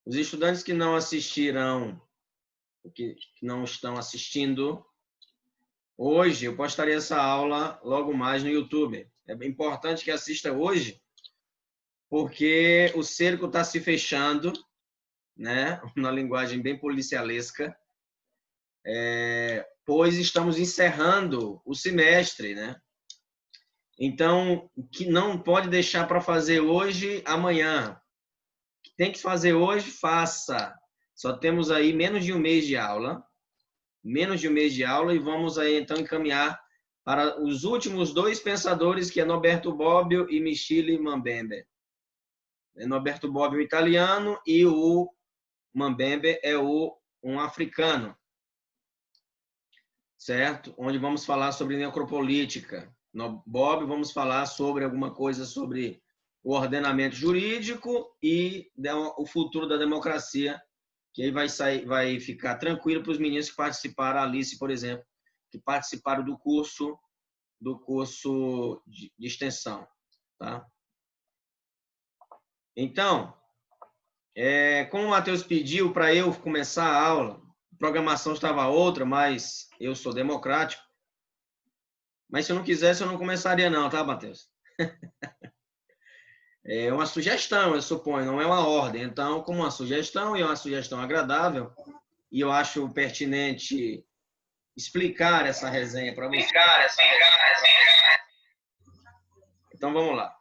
Os estudantes que não assistirão, que não estão assistindo, hoje eu postaria essa aula logo mais no YouTube. É importante que assista hoje, porque o cerco está se fechando, né? Na linguagem bem policialesca, pois estamos encerrando o semestre, né? Então, o que não pode deixar para fazer hoje, amanhã. O que tem que fazer hoje, faça. Só temos aí menos de um mês de aula, e vamos aí então encaminhar para os últimos dois pensadores, que é Norberto Bobbio e Michele Mbembe. Norberto Bobbio, italiano, e o Mbembe é um africano, certo? Onde vamos falar sobre necropolítica. No Bobbio vamos falar sobre alguma coisa sobre o ordenamento jurídico e o futuro da democracia, que aí vai ficar tranquilo para os meninos que participaram, a Alice, por exemplo, que participaram do curso de extensão, tá? Então, como o Matheus pediu para eu começar a aula, a programação estava outra, mas eu sou democrático. Mas se eu não quisesse, eu não começaria não, tá, Matheus? É uma sugestão, eu suponho, não é uma ordem. Então, como uma sugestão, e é uma sugestão agradável, e eu acho pertinente explicar essa resenha para você. Então, vamos lá.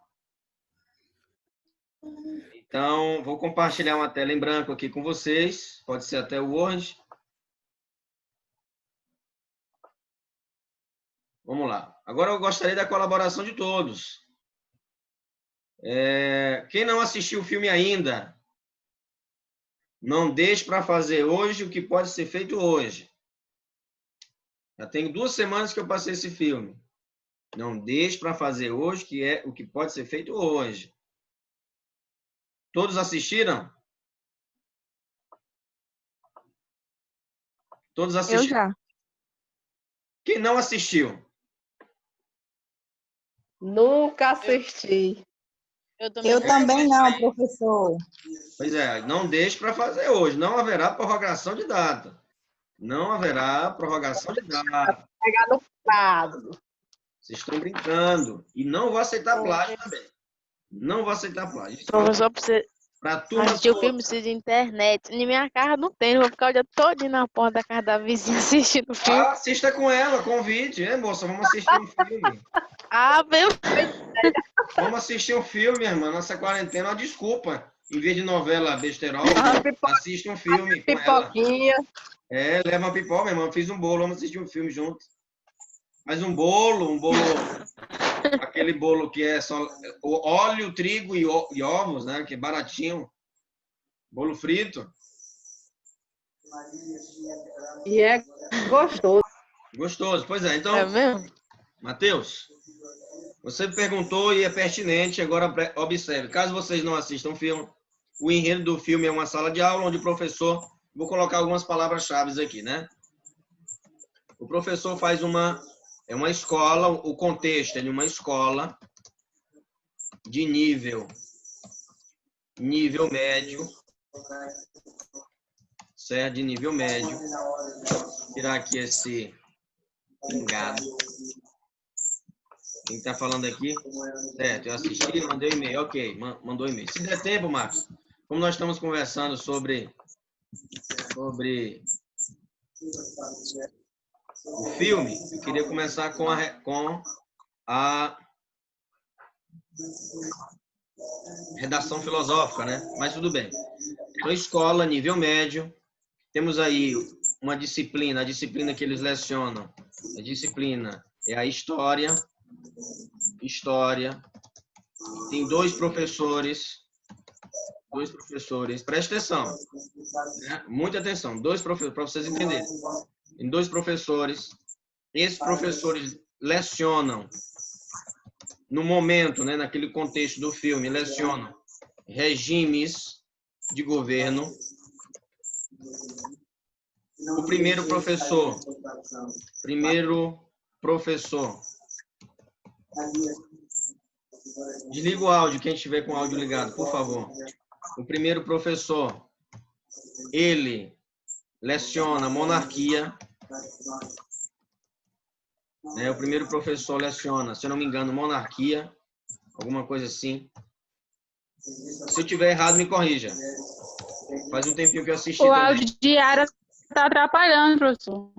Então, vou compartilhar uma tela em branco aqui com vocês. Pode ser até o Word. Vamos lá. Agora eu gostaria da colaboração de todos. Quem não assistiu o filme ainda, não deixe para fazer hoje o que pode ser feito hoje. Já tem 2 semanas que eu passei esse filme. Não deixe para fazer hoje o que pode ser feito hoje. Todos assistiram? Todos assistiram? Eu já. Quem não assistiu? Nunca assisti. Eu também não, professor. Pois é, não deixe para fazer hoje. Não haverá prorrogação de data. Não haverá prorrogação de data. Pegar no prazo. Vocês estão brincando. E não vou aceitar plágio também. Não vou aceitar plágio. Professor, você Para turma assistir o toda. filme precisa de internet. Na minha casa não tem, eu vou ficar o dia todo na porta da casa da vizinha assistindo o filme. Assista com ela, convite. Moça, vamos assistir um filme. Meu... Vamos assistir um filme, irmã. Nossa quarentena é uma desculpa. Em vez de novela besterol, assiste um filme com ela. Pipoquinha. Leva uma pipoca, minha irmã. Fiz um bolo, vamos assistir um filme junto. Mas um bolo, aquele bolo que é só óleo, trigo e ovos, né? Que é baratinho. Bolo frito. E é gostoso. Gostoso, pois é. Então, É mesmo? Matheus, você perguntou e é pertinente, agora observe. Caso vocês não assistam o filme, o enredo do filme é uma sala de aula onde o professor... Vou colocar algumas palavras-chave aqui, né? O professor faz uma escola, o contexto é de uma escola de nível médio, certo? De nível médio. Vou tirar aqui esse pingado. Quem está falando aqui? Certo, eu assisti, mandei um e-mail. Ok, mandou e-mail. Se der tempo, Marcos, como nós estamos conversando sobre o filme, eu queria começar com a redação filosófica, né? Mas tudo bem. Então, escola, nível médio. Temos aí uma disciplina, a disciplina que eles lecionam. A disciplina é a história. Tem 2 professores. Presta atenção. Né? Muita atenção. 2 professores, para vocês entenderem. Tem 2 professores. Esses professores lecionam no momento, né, naquele contexto do filme, lecionam regimes de governo. O primeiro professor. Desliga o áudio, quem estiver com o áudio ligado, por favor. O primeiro professor ele leciona monarquia. Né? O primeiro professor leciona, se eu não me engano, monarquia, alguma coisa assim. Se eu tiver errado, me corrija. Faz um tempinho que eu assisti O também. áudio de Ara está atrapalhando, professor.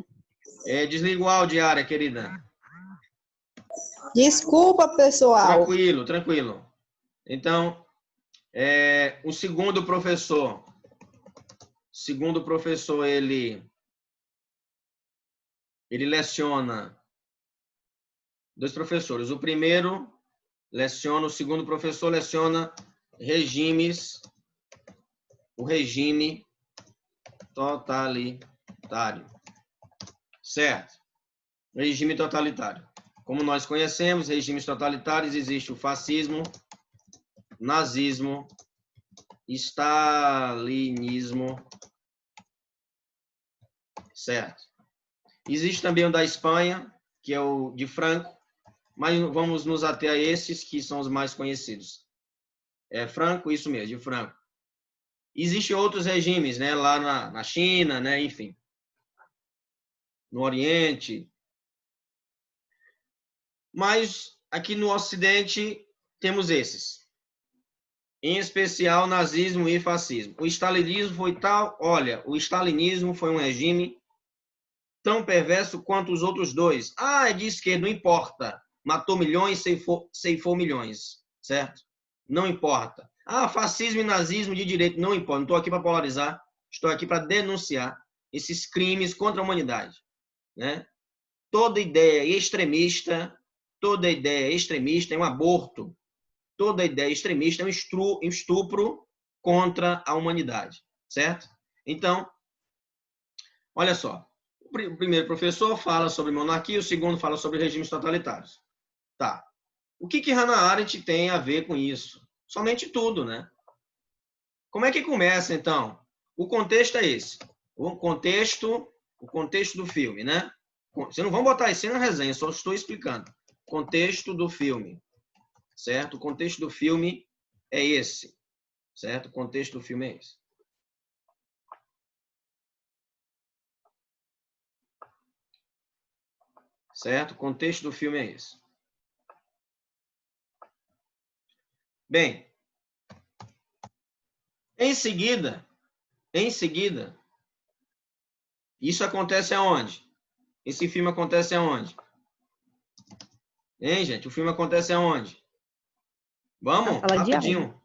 Desliga o áudio, Ara, querida. Desculpa, pessoal. Tranquilo, tranquilo. Então, o segundo professor, ele leciona dois professores. O primeiro leciona, o segundo professor leciona regimes, o regime totalitário. Certo? Regime totalitário. Como nós conhecemos, regimes totalitários, existe o fascismo, nazismo, stalinismo. Certo? Existe também o da Espanha, que é o de Franco, mas vamos nos ater a esses que são os mais conhecidos. Franco, isso mesmo, de Franco. Existem outros regimes, né, lá na China, né, enfim, no Oriente. Mas aqui no Ocidente temos esses. Em especial nazismo e fascismo. O stalinismo foi tal, olha, o stalinismo foi um regime tão perverso quanto os outros dois. É de esquerda, não importa. Matou milhões, ceifou milhões, certo? Não importa. Fascismo e nazismo de direita, não importa. Não estou aqui para polarizar, estou aqui para denunciar esses crimes contra a humanidade, né? Toda ideia extremista é um aborto. Toda ideia extremista é um estupro contra a humanidade, certo? Então, olha só. O primeiro professor fala sobre monarquia, o segundo fala sobre regimes totalitários. Tá. O que Hannah Arendt tem a ver com isso? Somente tudo, né? Como é que começa, então? O contexto é esse. O contexto do filme, né? Vocês não vão botar isso na resenha, só estou explicando. Contexto do filme, certo? O contexto do filme é esse, certo? O contexto do filme é esse. Certo? O contexto do filme é esse. Bem, em seguida, isso acontece aonde? Esse filme acontece aonde? Hein, gente? O filme acontece aonde? Vamos, rapidinho.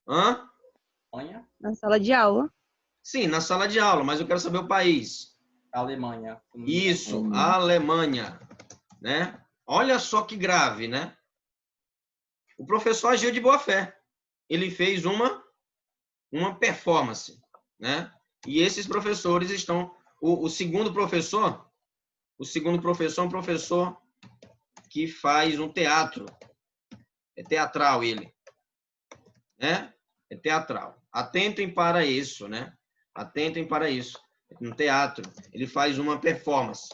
Na sala de aula. Sim, na sala de aula, mas eu quero saber o país. Alemanha. Isso, Alemanha, né? Olha só que grave, né? O professor agiu de boa fé. Ele fez uma performance, né? E esses professores estão... O segundo professor é um professor que faz um teatro. É teatral ele, né? É teatral. Atentem para isso, né? Atentem para isso. No teatro, ele faz uma performance.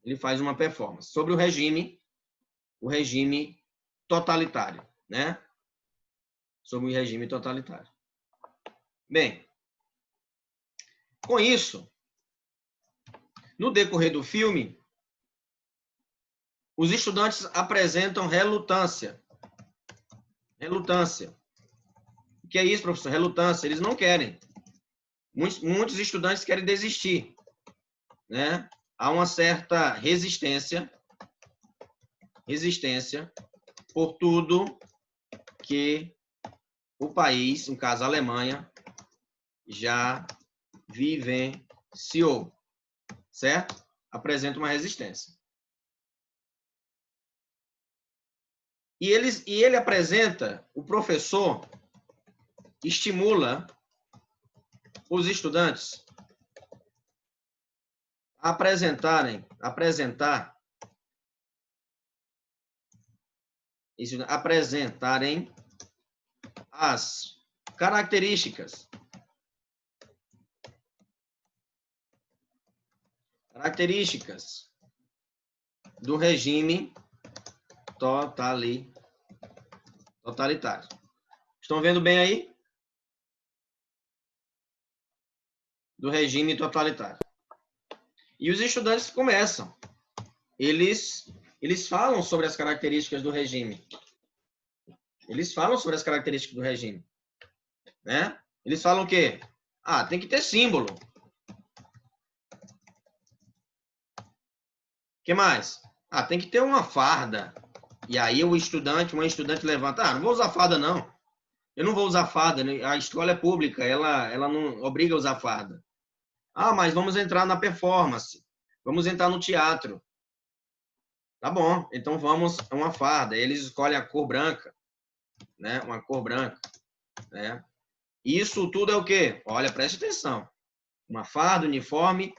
Ele faz uma performance sobre o regime totalitário, né? Sobre o regime totalitário. Bem, com isso, no decorrer do filme, os estudantes apresentam relutância. Relutância. O que é isso, professor? Relutância. Eles não querem. Muitos estudantes querem desistir, né? Há uma certa resistência por tudo que o país, no caso a Alemanha, já vivenciou, certo? Apresenta uma resistência. E ele apresenta, o professor estimula os estudantes a apresentarem as características do regime totalitário. Estão vendo bem aí? do regime totalitário. E os estudantes começam. Eles falam sobre as características do regime. Eles falam sobre as características do regime. Né? Eles falam o quê? Ah, tem que ter símbolo. O que mais? Ah, tem que ter uma farda. E aí uma estudante levanta. Ah, não vou usar farda, não. Eu não vou usar farda. A escola é pública, ela não obriga a usar farda. Ah, mas vamos entrar na performance. Vamos entrar no teatro. Tá bom, então vamos a uma farda. Eles escolhem a cor branca. Né? Uma cor branca. Né? Isso tudo é o quê? Olha, preste atenção. Uma farda, uniforme,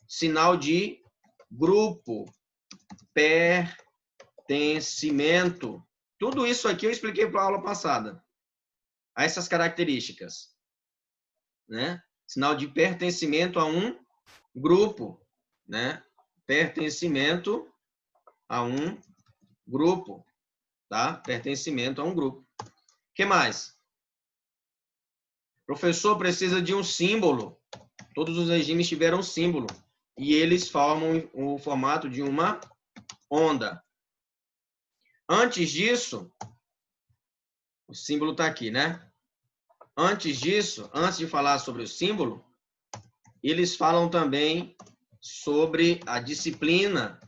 sinal de grupo, pertencimento. Tudo isso aqui eu expliquei para a aula passada. Essas características. Né? Sinal de pertencimento a um grupo. Né? Pertencimento a um grupo. Tá? Pertencimento a um grupo. O que mais? Professor precisa de um símbolo. Todos os regimes tiveram um símbolo. E eles formam o formato de uma onda. Antes disso, o símbolo está aqui, né? Antes disso, antes de falar sobre o símbolo, eles falam também sobre a disciplina,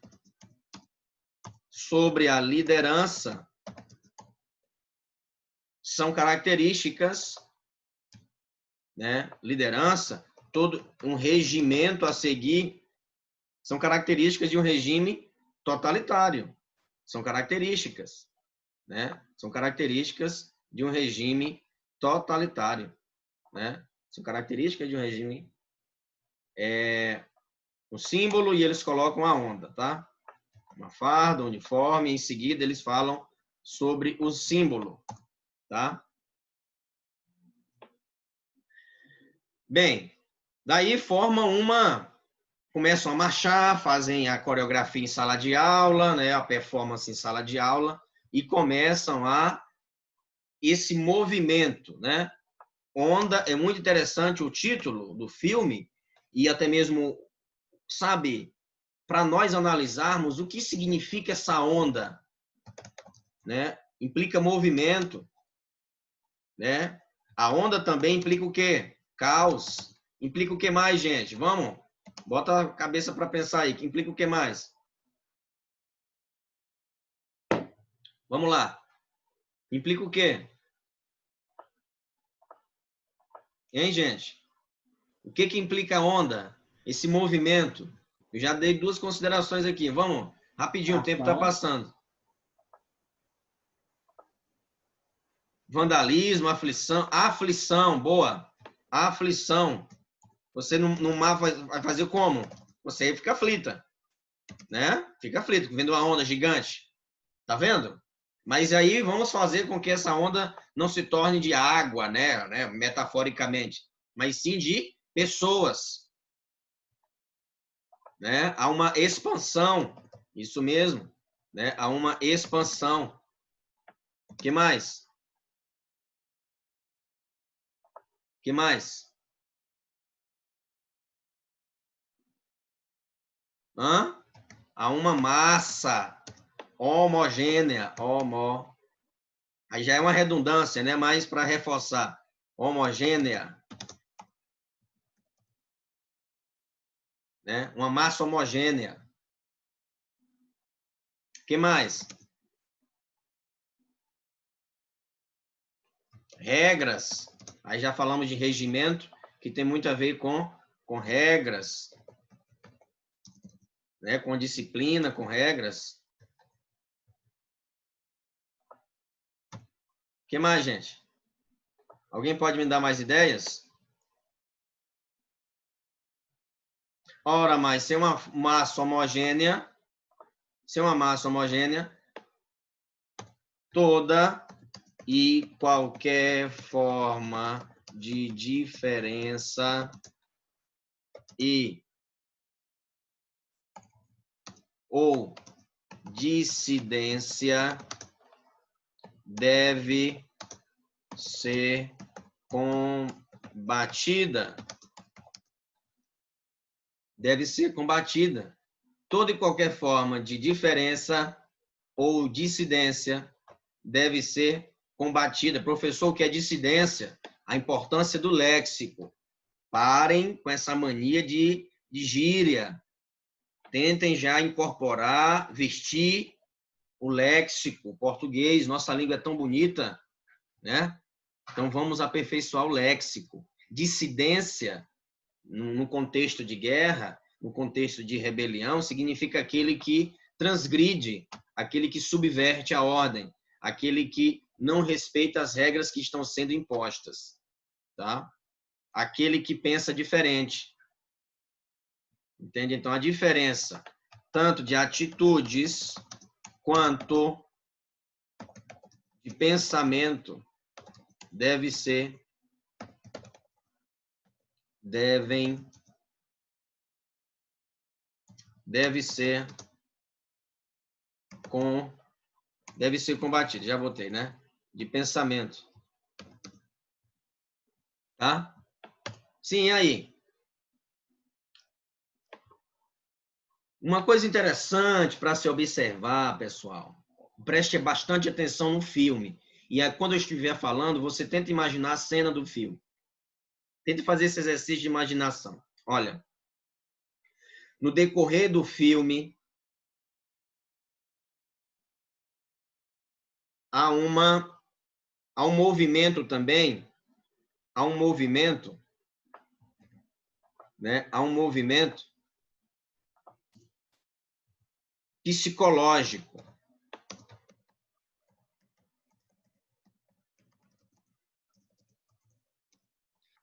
sobre a liderança. São características, né? Liderança, todo um regimento a seguir, são características de um regime totalitário. São características, né? São características de um regime totalitário, né? São características de um regime o símbolo e eles colocam a onda, tá? Uma farda, um uniforme, em seguida eles falam sobre o símbolo, tá? Bem, daí começam a marchar, fazem a coreografia em sala de aula, né, a performance em sala de aula, e começam esse movimento, né? Onda, é muito interessante o título do filme, e até mesmo, sabe, para nós analisarmos o que significa essa onda, né? Implica movimento, né? A onda também implica o quê? Caos. Implica o que mais, gente? Vamos? Bota a cabeça para pensar aí. Que implica o que mais? Vamos lá. Implica o quê? Hein, gente? O que implica a onda? Esse movimento. Eu já dei duas considerações aqui. Vamos? Rapidinho, o tempo está passando. Vandalismo, aflição. Aflição, boa. Aflição. Você no mar vai fazer como? Você fica aflita. Né? Fica aflito, vendo uma onda gigante. Tá vendo? Mas aí vamos fazer com que essa onda não se torne de água, né? Metaforicamente, mas sim de pessoas. Né? Há uma expansão, isso mesmo. Né? Há uma expansão. O que mais? O que mais? Há uma massa homogênea. Aí já é uma redundância, né? Mas para reforçar. Homogênea. Né? Uma massa homogênea. O que mais? Regras. Aí já falamos de regimento, que tem muito a ver com regras. Né? Com disciplina, com regras. O que mais, gente? Alguém pode me dar mais ideias? Ora, mas ser uma massa homogênea, toda e qualquer forma de diferença ou dissidência deve ser batida deve ser combatida. Toda e qualquer forma de diferença ou dissidência deve ser combatida. Professor, o que é dissidência? A importância do léxico. Parem com essa mania de gíria. Tentem já incorporar, vestir o léxico português. Nossa língua é tão bonita, né? Então, vamos aperfeiçoar o léxico. Dissidência, no contexto de guerra, no contexto de rebelião, significa aquele que transgride, aquele que subverte a ordem, aquele que não respeita as regras que estão sendo impostas, tá? Aquele que pensa diferente. Entende? Então, a diferença tanto de atitudes quanto de pensamento deve ser combatido. Já botei, né? De pensamento. Tá? Sim, e aí? Uma coisa interessante para se observar, pessoal, preste bastante atenção no filme. E aí, quando eu estiver falando, você tenta imaginar a cena do filme. Tente fazer esse exercício de imaginação. Olha, no decorrer do filme, há um movimento também, há um movimento, né? Há um movimento psicológico.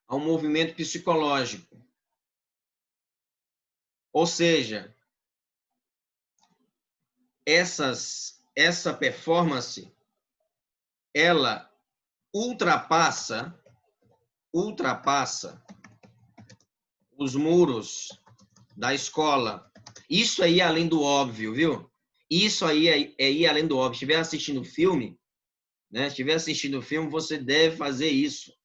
Há um movimento psicológico. Ou seja, essa performance, ela ultrapassa os muros da escola. Isso aí é além do óbvio, viu? Isso aí é ir além do óbvio. Se estiver assistindo o filme, né? Se estiver assistindo o filme, você deve fazer isso.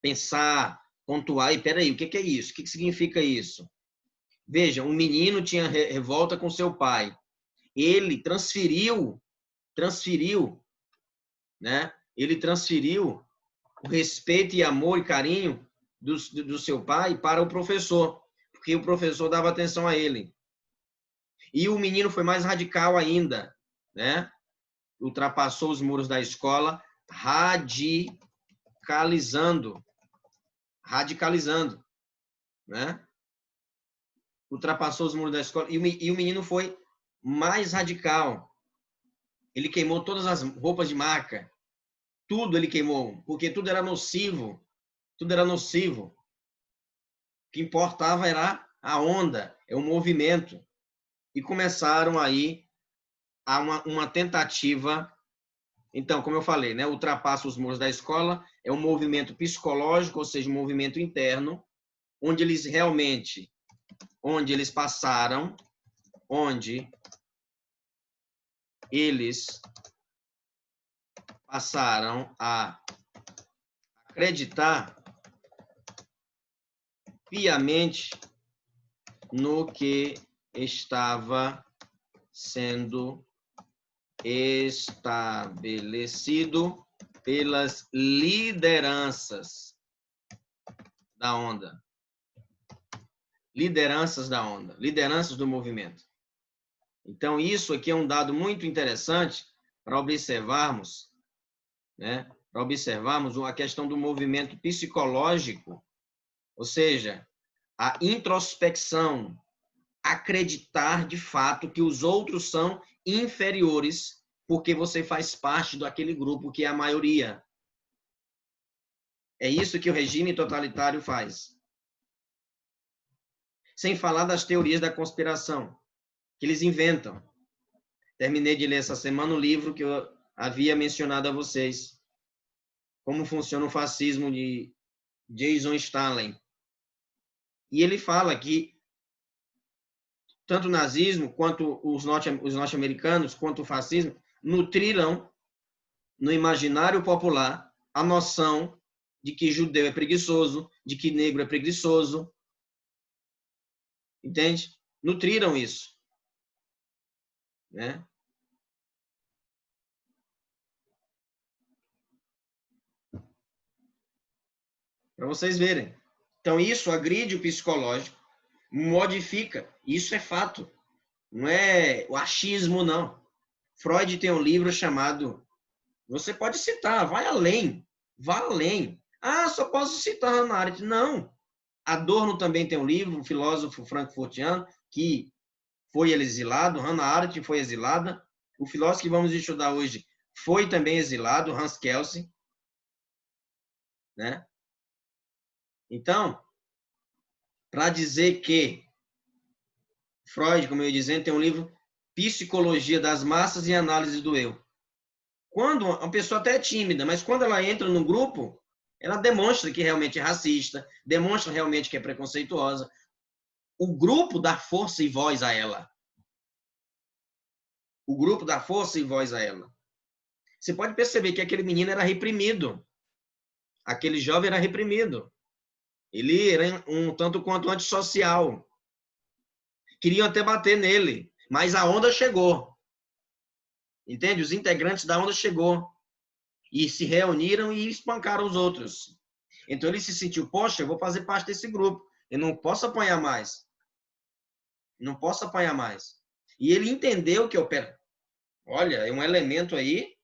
Pensar, pontuar. E peraí, o que é isso? O que significa isso? Veja, um menino tinha revolta com seu pai. Ele transferiu, né? Ele transferiu o respeito e amor e carinho do seu pai para o professor, porque o professor dava atenção a ele. E o menino foi mais radical ainda, né? Ultrapassou os muros da escola, radicalizando, né? Ultrapassou os muros da escola e o menino foi mais radical. Ele queimou todas as roupas de marca, tudo ele queimou, porque tudo era nocivo, O que importava era a onda, o movimento. E começaram aí a uma tentativa. Então, como eu falei, né, ultrapassa os muros da escola, é um movimento psicológico, ou seja, um movimento interno, onde eles passaram a acreditar piamente no que estava sendo estabelecido pelas lideranças da onda. Lideranças do movimento. Então, isso aqui é um dado muito interessante para observarmos, né? Para observarmos a questão do movimento psicológico, ou seja, a introspecção, acreditar de fato que os outros são inferiores porque você faz parte daquele grupo que é a maioria. É isso que o regime totalitário faz. Sem falar das teorias da conspiração que eles inventam. Terminei de ler essa semana um livro que eu havia mencionado a vocês. Como funciona o fascismo de Jason Stalin. E ele fala que tanto o nazismo, quanto os norte-americanos, quanto o fascismo, nutriram no imaginário popular a noção de que judeu é preguiçoso, de que negro é preguiçoso. Entende? Nutriram isso. Né? Para vocês verem. Então, isso agride o psicológico, modifica. Isso é fato. Não é o achismo, não. Freud tem um livro chamado... Você pode citar, vai além. Vá além. Ah, só posso citar Hannah Arendt. Não. Adorno também tem um livro, um filósofo frankfurtiano, que foi exilado. Hannah Arendt foi exilada. O filósofo que vamos estudar hoje foi também exilado, Hans Kelsen. Né? Então, para dizer que Freud, como eu ia dizendo, tem um livro Psicologia das Massas e Análise do Eu. Quando uma pessoa até é tímida, mas quando ela entra no grupo, ela demonstra que realmente é racista, demonstra realmente que é preconceituosa. O grupo dá força e voz a ela. O grupo dá força e voz a ela. Você pode perceber que aquele menino era reprimido. Aquele jovem era reprimido. Ele era um tanto quanto antissocial. Queriam até bater nele, mas a onda chegou. Entende? Os integrantes da onda chegou. E se reuniram e espancaram os outros. Então ele se sentiu, poxa, eu vou fazer parte desse grupo. Eu não posso apanhar mais. Não posso apanhar mais. E ele entendeu que olha, é um elemento aí.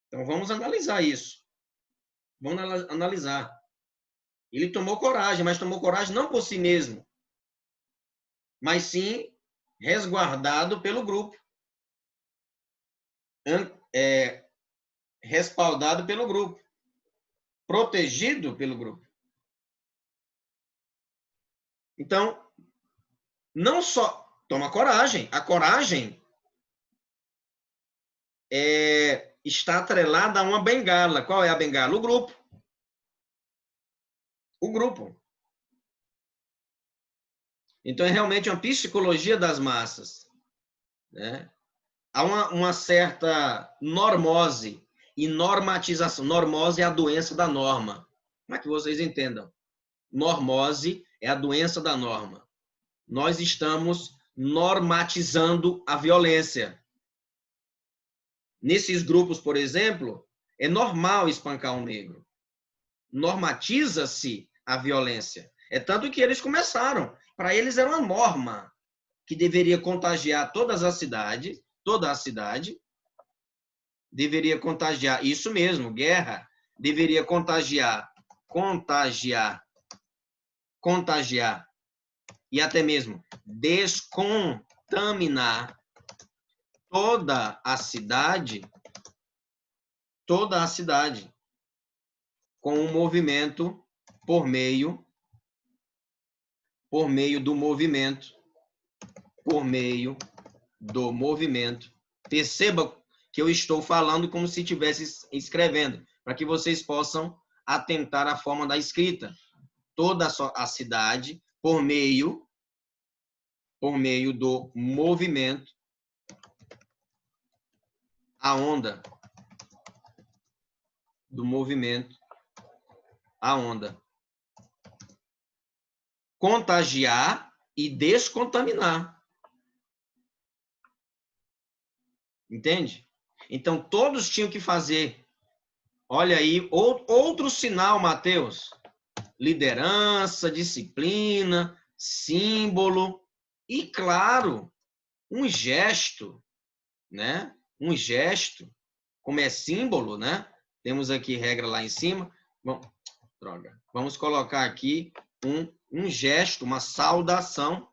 Então vamos analisar isso. Vamos analisar. Ele tomou coragem, mas tomou coragem não por si mesmo, mas sim resguardado pelo grupo. Respaldado pelo grupo. Protegido pelo grupo. Então, não só toma coragem. A coragem está atrelada a uma bengala. Qual é a bengala? O grupo. O grupo. Então, é realmente uma psicologia das massas. Né? Há uma certa normose e normatização. Normose é a doença da norma. Para que vocês entendam. Normose é a doença da norma. Nós estamos normatizando a violência. Nesses grupos, por exemplo, é normal espancar um negro. Normatiza-se a violência. É tanto que eles começaram. Para eles era uma norma que deveria contagiar toda a cidade, deveria contagiar, isso mesmo, guerra, deveria contagiar, e até mesmo descontaminar toda a cidade, com um movimento por meio do movimento. Perceba que eu estou falando como se estivesse escrevendo, para que vocês possam atentar à forma da escrita. Toda a cidade por meio do movimento, a onda do movimento, a onda. Contagiar e descontaminar. Entende? Então, todos tinham que fazer. Olha aí, outro sinal, Mateus. Liderança, disciplina, símbolo e, claro, um gesto, né? Um gesto, como é símbolo, né? Temos aqui regra lá em cima. Bom, droga. Vamos colocar aqui um gesto, uma saudação,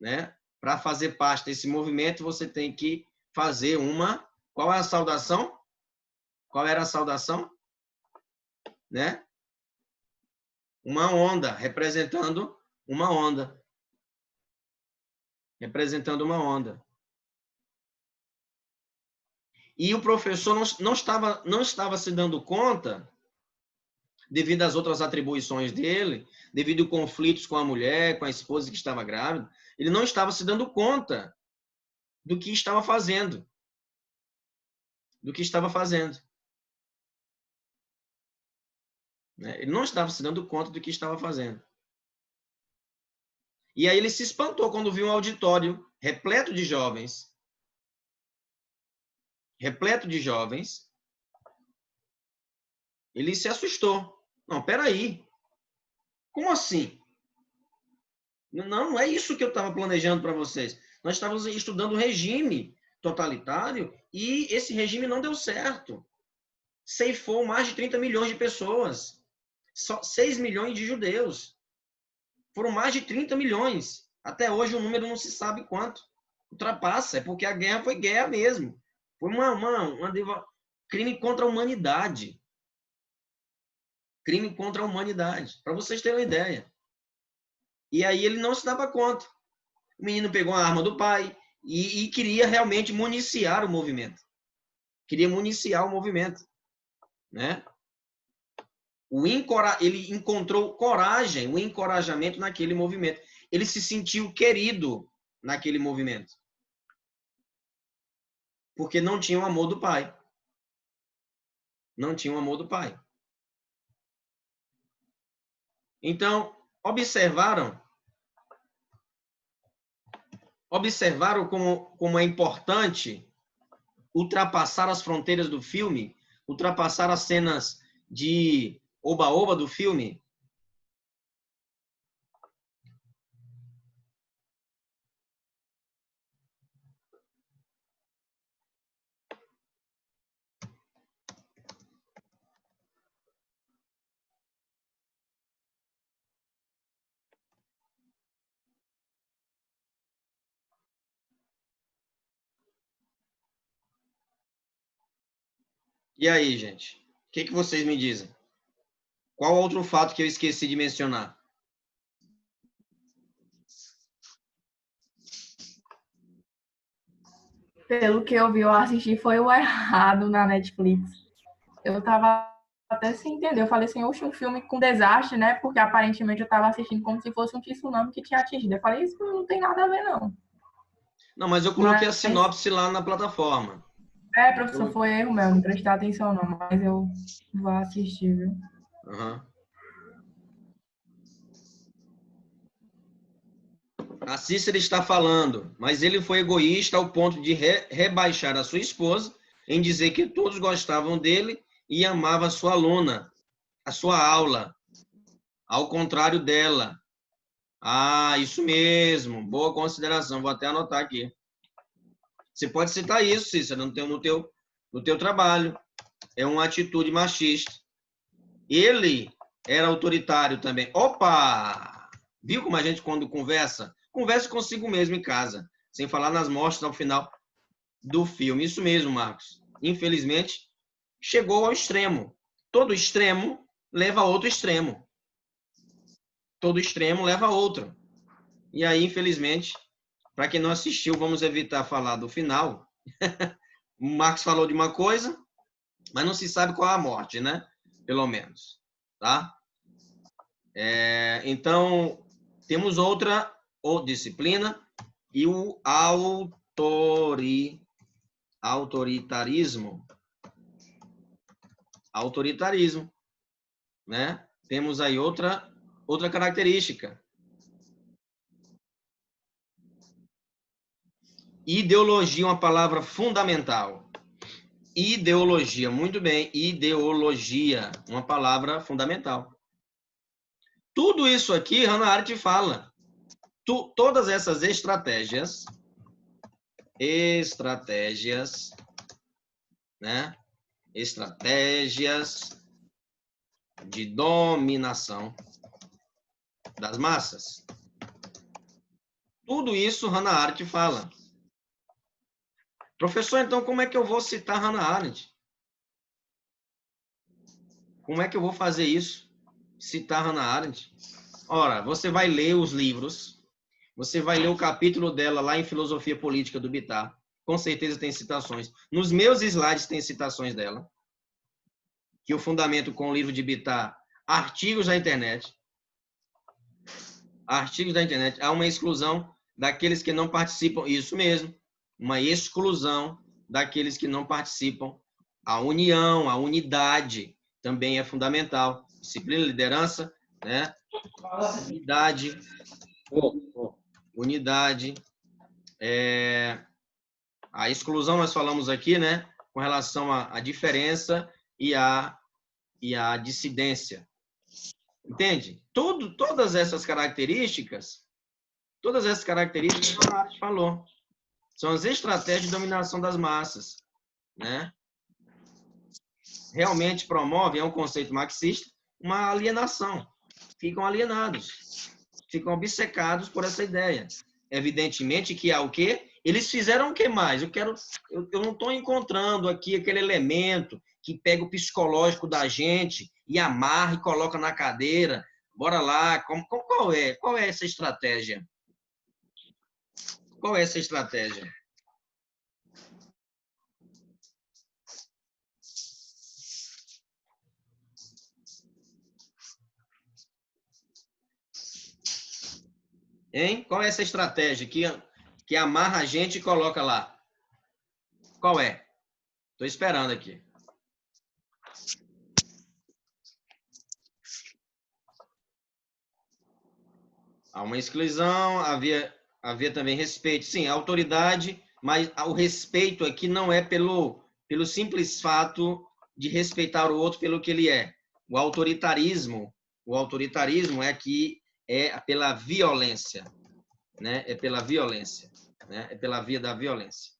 né? Para fazer parte desse movimento, você tem que fazer uma... Qual é a saudação? Qual era a saudação? Né? Uma onda, representando uma onda. Representando uma onda. E o professor não estava se dando conta, devido às outras atribuições dele, devido a conflitos com a mulher, com a esposa que estava grávida, ele não estava se dando conta do que estava fazendo. né? Ele não estava se dando conta do que estava fazendo. E aí ele se espantou quando viu um auditório repleto de jovens. Repleto de jovens. Ele se assustou. Não, peraí. Como assim? Não é isso que eu estava planejando para vocês. Nós estávamos estudando o regime totalitário e esse regime não deu certo. Ceifou mais de 30 milhões de pessoas. Só 6 milhões de judeus. Foram mais de 30 milhões. Até hoje o número não se sabe quanto. Ultrapassa. É porque a guerra foi guerra mesmo. Foi crime contra a humanidade. Crime contra a humanidade. Para vocês terem uma ideia. E aí ele não se dava conta. O menino pegou a arma do pai e queria realmente municiar o movimento. Queria municiar o movimento. Né? Ele encontrou coragem, o encorajamento naquele movimento. Ele se sentiu querido naquele movimento. Porque não tinha o amor do pai. Não tinha o amor do pai. Então, observaram como é importante ultrapassar as fronteiras do filme, ultrapassar as cenas de oba-oba do filme? E aí, gente? O que vocês me dizem? Qual outro fato que eu esqueci de mencionar? Pelo que eu vi, eu assisti foi o errado na Netflix. Eu tava até sem entender. Eu falei assim, oxe, um filme com desastre, né? Porque aparentemente eu tava assistindo como se fosse um tsunami que tinha atingido. Eu falei, isso não tem nada a ver, não. Não, mas eu coloquei a sinopse lá na plataforma. Professor, foi erro meu, não prestar atenção não, mas eu vou assistir, viu? Uhum. A Cícera está falando, mas ele foi egoísta ao ponto de rebaixar a sua esposa em dizer que todos gostavam dele e amavam a sua aluna, a sua aula, ao contrário dela. Ah, isso mesmo, boa consideração, vou até anotar aqui. Você pode citar isso, Cícera, no teu trabalho. É uma atitude machista. Ele era autoritário também. Opa! Viu como a gente, quando conversa consigo mesmo em casa, sem falar nas mortes ao final do filme. Isso mesmo, Marcos. Infelizmente, chegou ao extremo. Todo extremo leva a outro extremo. Todo extremo leva a outro. E aí, infelizmente, para quem não assistiu, vamos evitar falar do final. O Marcos falou de uma coisa, mas não se sabe qual é a morte, né? Pelo menos. Tá? Então, temos outra disciplina e o autoritarismo. Autoritarismo. Né? Temos aí outra característica. Ideologia, uma palavra fundamental. Ideologia, muito bem. Ideologia, uma palavra fundamental. Tudo isso aqui, Hannah Arendt fala. Todas essas estratégias, né? Estratégias de dominação das massas. Tudo isso Hannah Arendt fala. Professor, então como é que eu vou citar Hannah Arendt? Como é que eu vou fazer isso? Citar Hannah Arendt? Ora, você vai ler os livros, você vai ler o capítulo dela lá em Filosofia Política do Bittar. Com certeza tem citações. Nos meus slides tem citações dela. Que o fundamento com o livro de Bittar, artigos da internet. Artigos da internet. Há uma exclusão daqueles que não participam. Isso mesmo. Uma exclusão daqueles que não participam. A união, a unidade também é fundamental. disciplina, liderança, né? Unidade. A exclusão nós falamos aqui, né? Com relação à diferença e à dissidência. Entende? Todas essas características, a arte falou, são as estratégias de dominação das massas, né? Realmente promove, é um conceito marxista, uma alienação. Ficam alienados, ficam obcecados por essa ideia. Evidentemente que há o quê? Eles fizeram o que mais? Eu não estou encontrando aqui aquele elemento que pega o psicológico da gente e amarra e coloca na cadeira. Bora lá, qual é essa estratégia? Qual é essa estratégia? Hein? Qual é essa estratégia que amarra a gente e coloca lá? Qual é? Estou esperando aqui. Há uma exclusão, havia também respeito. Sim, a autoridade, mas o respeito aqui não é pelo simples fato de respeitar o outro pelo que ele é. O autoritarismo é pela violência, né? É pela violência, né? É pela via da violência.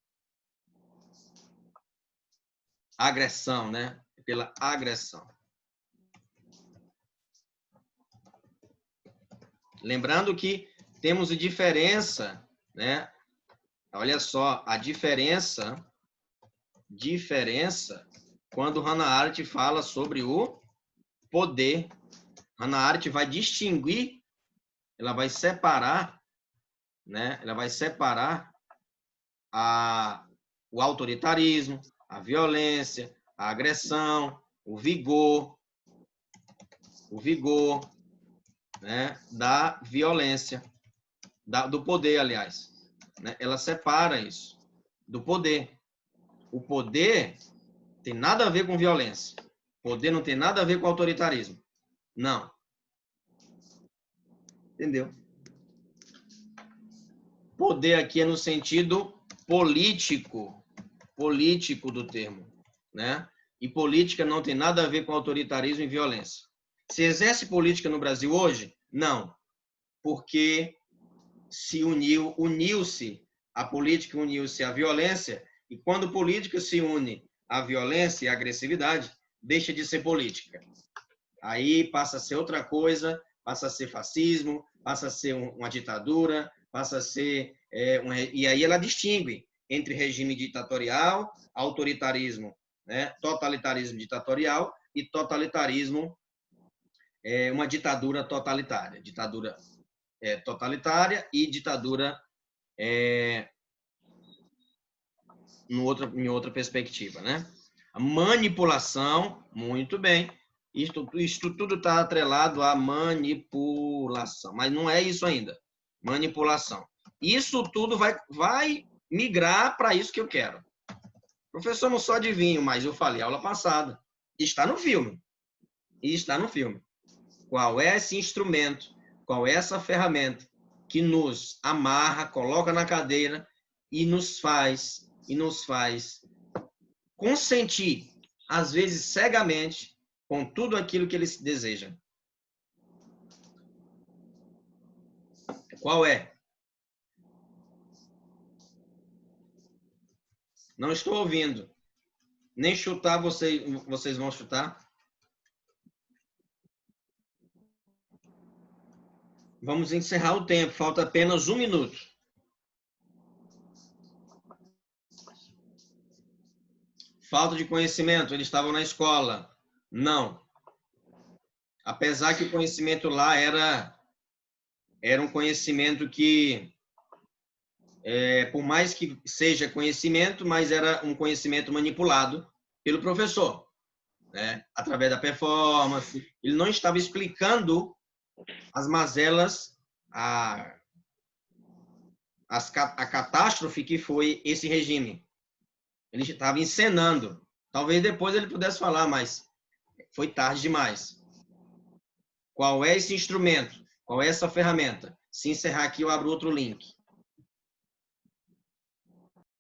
Agressão, né? É pela agressão. Lembrando que temos a diferença, né? Olha só, a diferença quando Hannah Arendt fala sobre o poder. Hannah Arendt vai distinguir, ela vai separar, né? Ela vai separar o autoritarismo, a violência, a agressão, o vigor, né? Da violência, do poder, aliás. Né? Ela separa isso do poder. O poder tem nada a ver com violência. O poder não tem nada a ver com autoritarismo. Não. Entendeu? Poder aqui é no sentido político do termo, né? E política não tem nada a ver com autoritarismo e violência. Se exerce política no Brasil hoje? Não. Porque uniu-se a política, uniu-se à violência, e quando política se une à violência e à agressividade, deixa de ser política. Aí passa a ser outra coisa, passa a ser fascismo, passa a ser uma ditadura, passa a ser... e aí ela distingue entre regime ditatorial, autoritarismo, né? Totalitarismo ditatorial e totalitarismo, uma ditadura totalitária. Ditadura totalitária e ditadura em outra perspectiva, né? A manipulação, muito bem. Isto tudo está atrelado à manipulação, mas não é isso ainda. Manipulação. Isso tudo vai migrar para isso que eu quero. Professor, não sou adivinho, mas eu falei aula passada. Está no filme. Qual é esse instrumento? Qual é essa ferramenta que nos amarra, coloca na cadeira e nos faz consentir, às vezes cegamente, com tudo aquilo que eles desejam? Qual é? Não estou ouvindo. Nem chutar, vocês vão chutar? Vamos encerrar o tempo. Falta apenas 1 minuto. Falta de conhecimento. Eles estavam na escola. Não. Apesar que o conhecimento lá era um conhecimento que, por mais que seja conhecimento, mas era um conhecimento manipulado pelo professor, né? Através da performance. Ele não estava explicando as mazelas, a catástrofe que foi esse regime. Ele estava encenando. Talvez depois ele pudesse falar, mas foi tarde demais. Qual é esse instrumento? Qual é essa ferramenta? Se encerrar aqui, eu abro outro link.